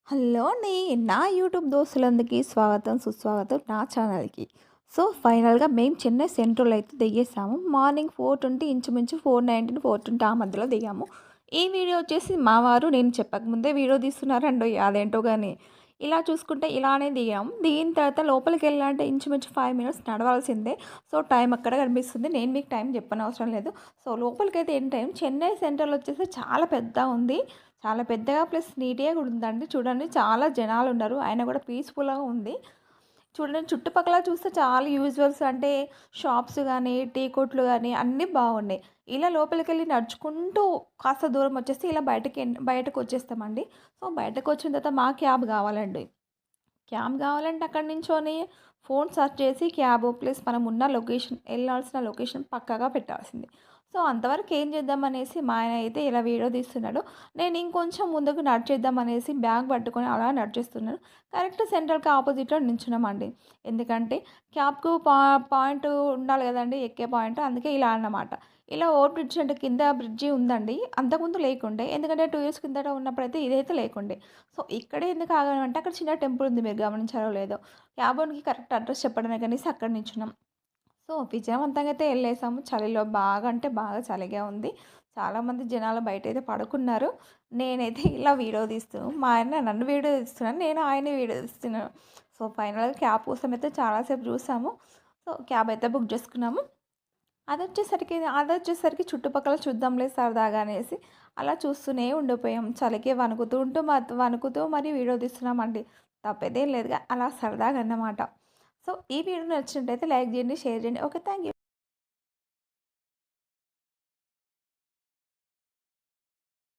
Hello అండి. నా YouTube దోస్తులందరికీ స్వాగతం, సుస్వాగతం నా ఛానల్‌కి. సో, ఫైనల్‌గా మేము చెన్నై సెంట్రల్ అయితే దిగేసాము. మార్నింగ్ 4:20 ఇంచుమించు 4:19, 4:20 ఆ మధ్యలో దిగాము. ఈ వీడియో వచ్చేసి మా వారు నేను చెప్పకముందే వీడియో తీస్తున్నారండోయ్! అదేంటో గాని. ఇలా చూసుకుంటే ఇలానే దిగాము. దిగిన తర్వాత లోపలికెళ్ళాలంటే ఇంచుమించు 5 మినిట్స్ నడవాల్సిందే. సో, టైం అక్కడ కనిపిస్తుంది. నేను మీకు టైం చెప్పనవసరం లేదు. సో, లోపలికైతే ఎనీ టైం చెన్నై సెంట్రల్ వచ్చేసి చాలా పెద్దగా ఉంది. చాలా పెద్దగా ప్లస్ నీట్‌గా కూడా ఉందండి. చూడండి చాలా జనాలున్నారు. అయినా కూడా పీస్‌ఫుల్‌గా ఉంది. చూడండి చుట్టుపక్కల చూస్తే చాలా యూజువల్స్ అంటే షాప్స్ గానీ, టీ కొట్లు గానీ అన్నీ బాగున్నాయి. ఇలా లోపలికెళ్ళి నడుచుకుంటూ కాస్త దూరం వచ్చేస్తే ఇలా బయటకొచ్చేస్తామండి. సో, బయటకొచ్చిన తర్వాత మా క్యాబ్ కావాలండి. క్యాబ్ కావాలంటే అక్కడి నించొని ఫోన్ సెర్చ్ చేసి క్యాబ్ ప్లస్ మనం ఉన్న లొకేషన్ ఎళ్ళాల్సిన లొకేషన్ పక్కాగా పెట్టాల్సింది. సో, అంతవరకు ఏం చేద్దామనేసి మా ఆయన అయితే ఇలా వీడియో తీస్తున్నాడు. నేను ఇంకొంచెం ముందుకు నడిచేద్దామనేసి బ్యాగ్ పట్టుకొని అలా నడిచేస్తున్నాను. కరెక్ట్ సెంట్రల్‌కి ఆపోజిట్‌లో నించున్నామండి. ఎందుకంటే క్యాబ్‌కు పాయింట్ ఉండాలి కదండీ! ఎక్కే పాయింట్. అందుకే ఇలా అన్నమాట. ఇలా ఓవర్ బ్రిడ్జ్ అంటే కింద బ్రిడ్జి ఉందండి. అంతకుముందు లేకుండే. ఎందుకంటే 2 ఇయర్స్ కిందట ఉన్నప్పుడైతే ఇదైతే లేకుండే. సో, ఇక్కడే ఎందుకు ఆగామంటే అక్కడ చిన్న టెంపుల్ ఉంది. మీరు గమనించారో లేదో. క్యాబోనికి కరెక్ట్ అడ్రెస్ చెప్పడమే కనేసి అక్కడ నించున్నాం. సో, విజయవంతంగా అయితే ఎళ్ళేసాము. చలిలో బాగా అంటే బాగా చలిగా ఉంది. చాలామంది జనాలు బయటైతే పడుకున్నారు. నేనైతే ఇలా వీడియో తీస్తూ మా ఆయన నన్ను వీడియో తీస్తున్నాను. నేను ఆయన్ని వీడియో తీస్తున్నాను. సో, ఫైనల్‌గా క్యాబ్ కోసం అయితే చాలా సేపు చూసాము. సో, క్యాబ్ అయితే బుక్ చేసుకున్నాము. అదొచ్చేసరికి చుట్టుపక్కల చూద్దాంలే సరదాగా అనేసి అలా చూస్తూనే ఉండిపోయాం. చలికి వణుకుతూ మరి వీడియో తీస్తున్నామండి. తప్పేదేం లేదుగా అలా సరదాగా అన్నమాట. సో, ఈ వీడియో నచ్చినట్టయితే లైక్ చేయండి, షేర్ చేయండి. ఓకే. Thank you.